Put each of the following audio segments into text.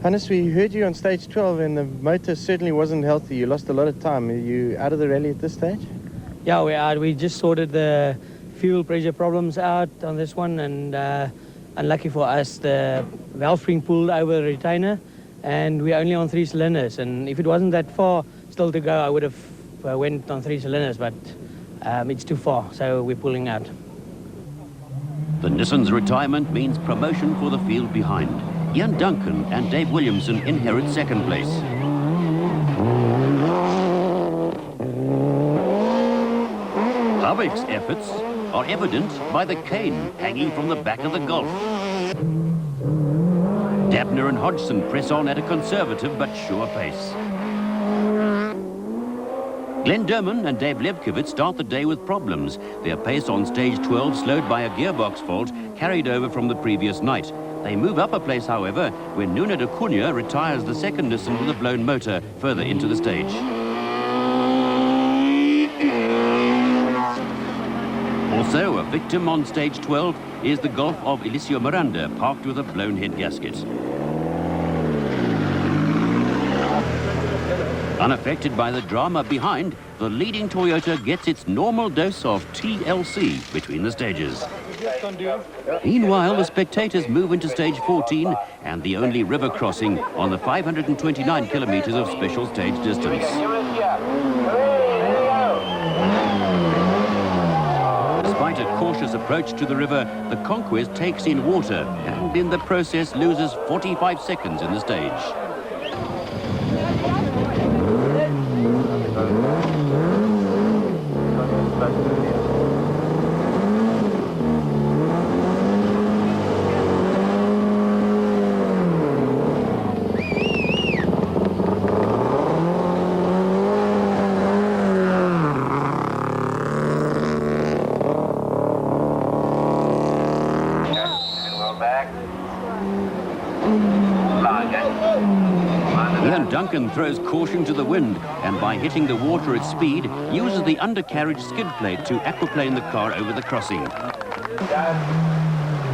Hannes, we heard you on stage 12 and the motor certainly wasn't healthy. You lost a lot of time. Are you out of the rally at this stage? Yeah, we are. We just sorted the fuel pressure problems out on this one, and unlucky for us, the valve spring pulled over the retainer, and we're only on 3 cylinders. And if it wasn't that far still to go, I would have went on 3 cylinders, but it's too far, so we're pulling out. The Nissan's retirement means promotion for the field behind. Ian Duncan and Dave Williamson inherit second place. Harvick's efforts are evident by the cane hanging from the back of the Golf. Dabner and Hodgson press on at a conservative but sure pace. Glenn Derman and Dave Levkovitz start the day with problems. Their pace on stage 12 slowed by a gearbox fault carried over from the previous night. They move up a place, however, when Nuno de Cunha retires the second Nissan with a blown motor further into the stage. Also, a victim on stage 12 is the Golf of Eliseo Miranda, parked with a blown head gasket. Unaffected by the drama behind, the leading Toyota gets its normal dose of TLC between the stages. Meanwhile, the spectators move into stage 14 and the only river crossing on the 529 kilometers of special stage distance. Despite a cautious approach to the river, the Conquest takes in water and in the process loses 45 seconds in the stage. Ian Duncan throws caution to the wind and by hitting the water at speed uses the undercarriage skid plate to aquaplane the car over the crossing.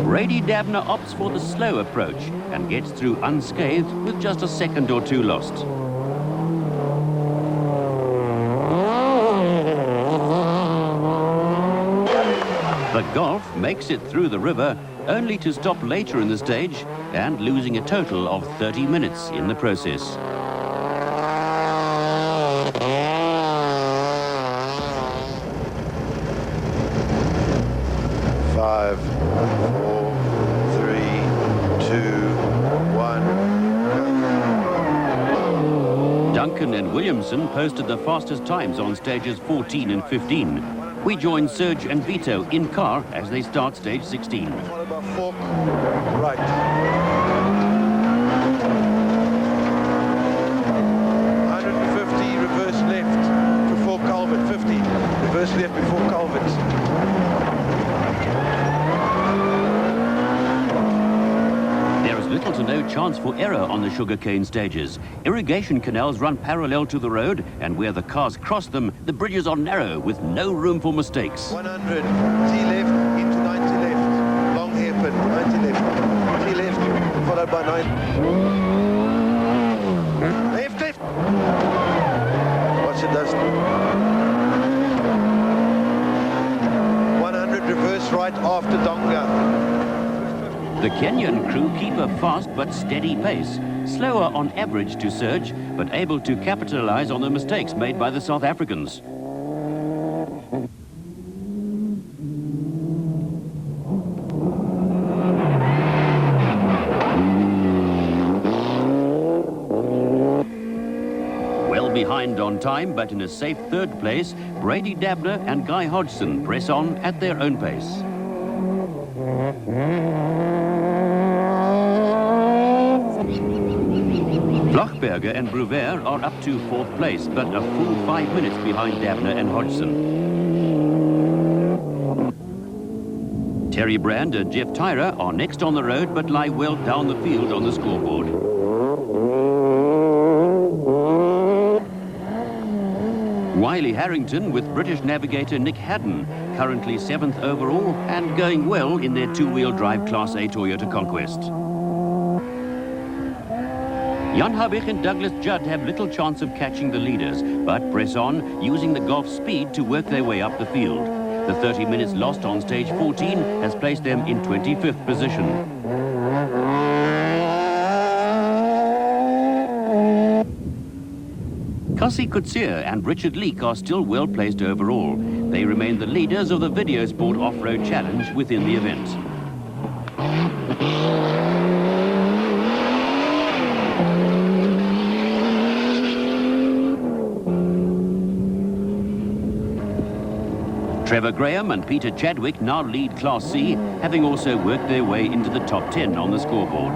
Brady Dabner opts for the slow approach and gets through unscathed with just a second or two lost. The Golf makes it through the river only to stop later in the stage and losing a total of 30 minutes in the process. Five, 4, 3, 2, 1. Duncan and Williamson posted the fastest times on stages 14 and 15. We join Serge and Vito in car as they start stage 16. Followed by fork, right. 150, reverse left before culvert. 50, reverse left before culvert. There is little to no chance for error on the sugarcane stages. Irrigation canals run parallel to the road, and where the cars cross them, the bridges are narrow with no room for mistakes. 100, T left into 90 left, long hairpin, 90 left, T left, followed by 9. Left, left. Watch it does. 100, reverse right after Donga. The Kenyan crew keep a fast but steady pace, slower on average to Serge, but able to capitalize on the mistakes made by the South Africans. Well behind on time, but in a safe third place, Brady Dabner and Guy Hodgson press on at their own pace. Blochberger and Bruver are up to fourth place, but a full 5 minutes behind Dabner and Hodgson. Terry Brand and Jeff Tyra are next on the road, but lie well down the field on the scoreboard. Wiley Harrington with British navigator Nick Haddon, currently 7th overall and going well in their two-wheel drive Class A Toyota Conquest. Jan Habich and Douglas Judd have little chance of catching the leaders, but press on, using the Golf's speed to work their way up the field. The 30 minutes lost on stage 14 has placed them in 25th position. Cassie Coetzee and Richard Leek are still well placed overall. They remain the leaders of the Video Sport Off-Road Challenge within the event. Trevor Graham and Peter Chadwick now lead Class C, having also worked their way into the top 10 on the scoreboard.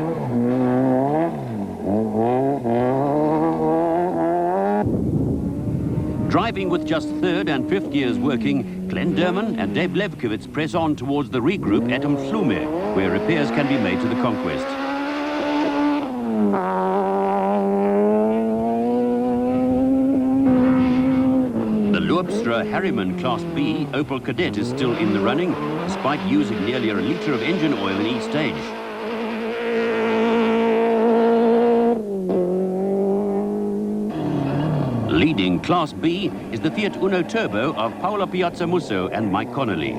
Driving with just third and fifth gears working, Glenn Derman and Dave Levkowitz press on towards the regroup at Umhlume, where repairs can be made to the Conquest. The Harriman Class B Opel Kadett is still in the running, despite using nearly a litre of engine oil in each stage. Leading Class B is the Fiat Uno Turbo of Paolo Piazzamusso and Mike Connolly.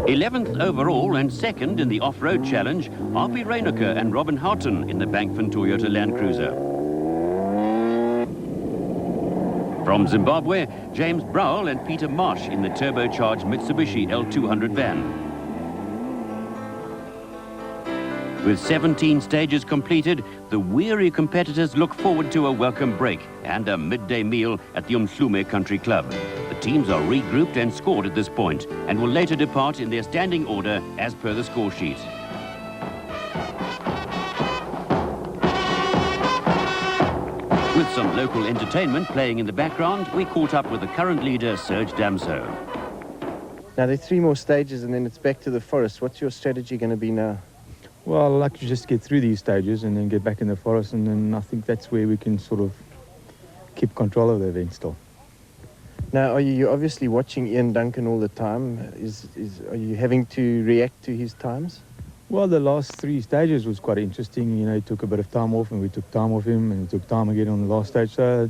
11th overall and second in the off-road challenge, R.P. Reinecker and Robin Houghton in the Bankford Toyota Land Cruiser. From Zimbabwe, James Browell and Peter Marsh in the turbocharged Mitsubishi L200 van. With 17 stages completed, the weary competitors look forward to a welcome break and a midday meal at the Umhlume Country Club. The teams are regrouped and scored at this point and will later depart in their standing order as per the score sheet. With some local entertainment playing in the background, we caught up with the current leader, Serge Damso. Now, there are 3 more stages and then it's back to the forest. What's your strategy going to be now? Well, I'd like to just get through these stages and then get back in the forest, and then I think that's where we can sort of keep control of the event still. Now, you're obviously watching Ian Duncan all the time. Are you having to react to his times? Well, the last 3 stages was quite interesting. You know, he took a bit of time off and we took time off him, and he took time again on the last stage. So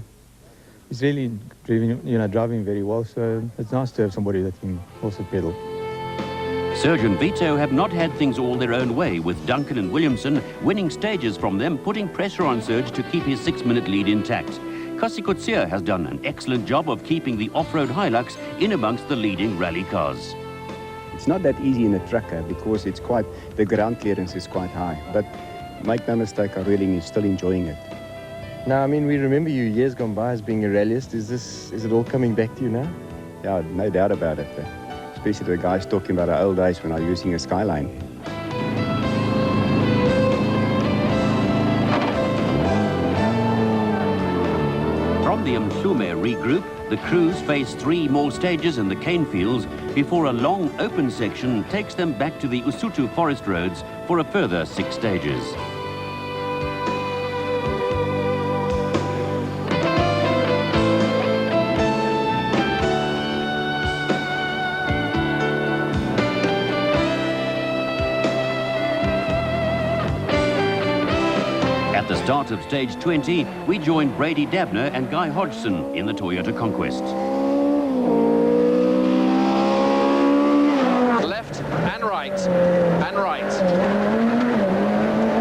he's really driving very well. So it's nice to have somebody that can also pedal. Serge and Vito have not had things all their own way, with Duncan and Williamson winning stages from them, putting pressure on Serge to keep his 6-minute lead intact. Cassie Coetzee has done an excellent job of keeping the off-road Hilux in amongst the leading rally cars. It's not that easy in a trucker because the ground clearance is quite high. But make no mistake, I really still enjoying it. Now, I mean, we remember you years gone by as being a rallyist. Is it all coming back to you now? Yeah, no doubt about it. Especially the guys talking about our old days when I was using a Skyline. From the Umhlume regroup, the crews face 3 more stages in the cane fields before a long open section takes them back to the Usutu forest roads for a further 6 stages. At the start of stage 20, we joined Brady Dabner and Guy Hodgson in the Toyota Conquest. Left and right, and right.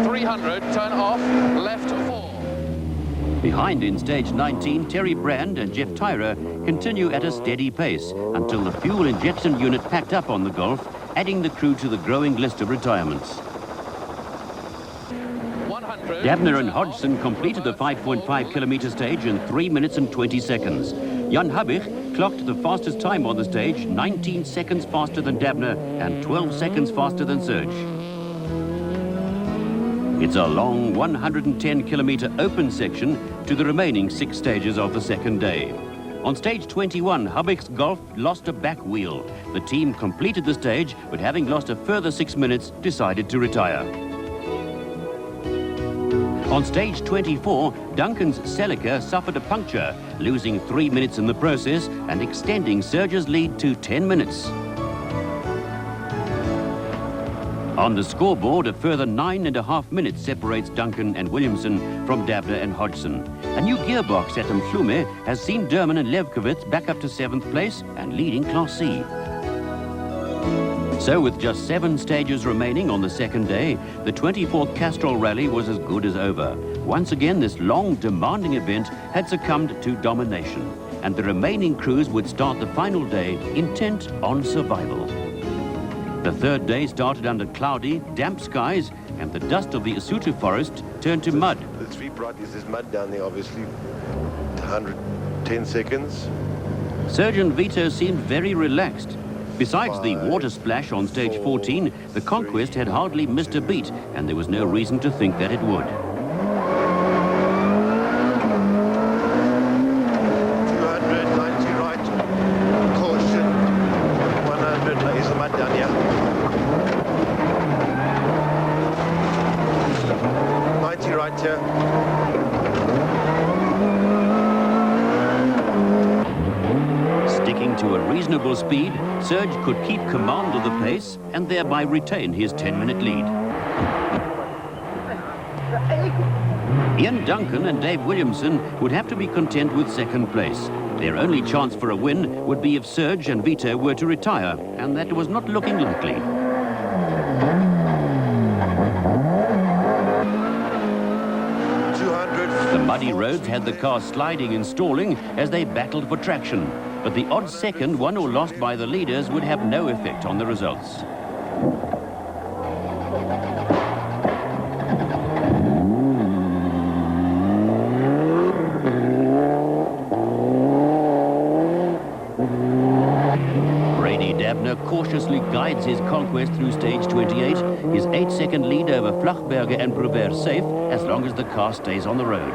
300, turn off, left 4. Behind in stage 19, Terry Brand and Jeff Tyra continue at a steady pace until the fuel injection unit packed up on the Golf, adding the crew to the growing list of retirements. Dabner and Hodgson completed the 5.5 kilometre stage in 3 minutes and 20 seconds. Jan Habich clocked the fastest time on the stage, 19 seconds faster than Dabner and 12 seconds faster than Serge. It's a long 110 kilometre open section to the remaining 6 stages of the second day. On stage 21, Habich's Golf lost a back wheel. The team completed the stage, but having lost a further 6 minutes, decided to retire. On stage 24, Duncan's Celica suffered a puncture, losing 3 minutes in the process and extending Serge's lead to 10 minutes. On the scoreboard, a further 9.5 minutes separates Duncan and Williamson from Dabner and Hodgson. A new gearbox at Mhlume has seen Durman and Levkovitz back up to 7th place and leading Class C. So with just 7 stages remaining on the second day, the 24th Castrol Rally was as good as over. Once again, this long, demanding event had succumbed to domination, and the remaining crews would start the final day intent on survival. The third day started under cloudy, damp skies, and the dust of the Isutu forest turned to mud. The sweep right is this mud down there, obviously. 110 seconds. Surgeon Vito seemed very relaxed. Besides the water splash on stage 14, the Conquest had hardly missed a beat, and there was no reason to think that it would. 290 right, caution, 100 is the mud down here. 90 right here. Sticking to a reasonable speed, Serge could keep command of the pace and thereby retain his 10-minute lead. Ian Duncan and Dave Williamson would have to be content with 2nd place. Their only chance for a win would be if Serge and Vito were to retire, and that was not looking likely. The muddy roads had the car sliding and stalling as they battled for traction, but the odd second won or lost by the leaders would have no effect on the results. Dabner cautiously guides his Conquest through stage 28, his 8-second lead over Flachberger and Brewer safe as long as the car stays on the road.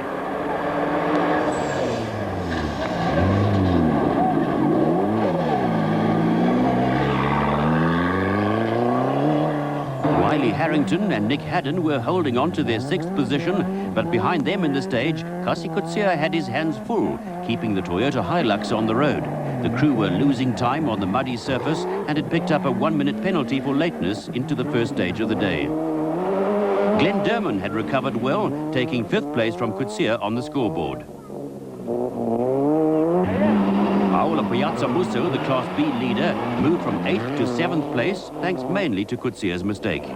Wiley Harrington and Nick Haddon were holding on to their 6th position, but behind them in the stage, Kasi Coetzee had his hands full, keeping the Toyota Hilux on the road. The crew were losing time on the muddy surface and had picked up a 1-minute penalty for lateness into the first stage of the day. Glenn Durman had recovered well, taking 5th place from Coetzee on the scoreboard. Paolo Piazza Musso, the Class B leader, moved from 8th to 7th place, thanks mainly to Coetzee's mistake.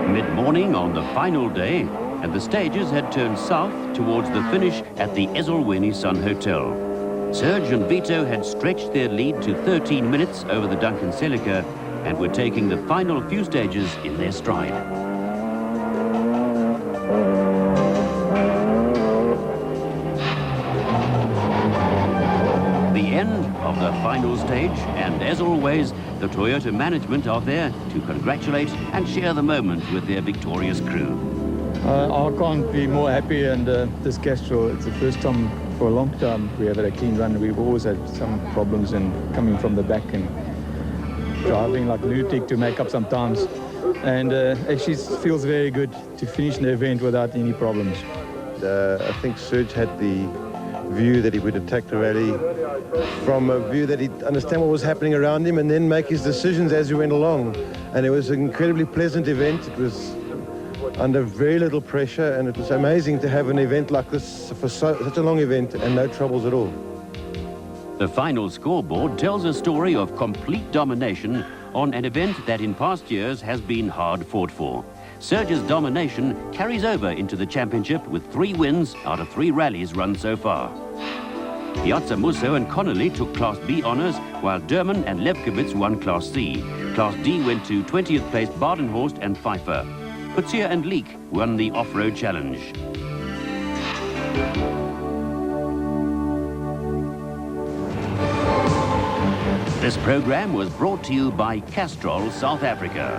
Mid-morning on the final day, and the stages had turned south towards the finish at the Ezelweni Sun Hotel. Serge and Vito had stretched their lead to 13 minutes over the Duncan Celica and were taking the final few stages in their stride. The end of the final stage, and as always, the Toyota management are there to congratulate and share the moment with their victorious crew. I can't be more happy, and this Castrol, it's the first time for a long time we have had a clean run. We've always had some problems in coming from the back and driving like lunatic to make up sometimes. And actually it feels very good to finish the event without any problems. I think Serge had the view that he would attack the rally from a view that he'd understand what was happening around him and then make his decisions as he went along. And it was an incredibly pleasant event. It was under very little pressure, and it was amazing to have an event like this for such a long event and no troubles at all. The final scoreboard tells a story of complete domination on an event that in past years has been hard fought for. Serge's domination carries over into the championship with 3 wins out of 3 rallies run so far. Piazza Musso and Connolly took Class B honours, while Durman and Levkovitz won Class C. Class D went to 20th place Badenhorst and Pfeiffer. Coetzee and Leek won the off-road challenge. This program was brought to you by Castrol South Africa.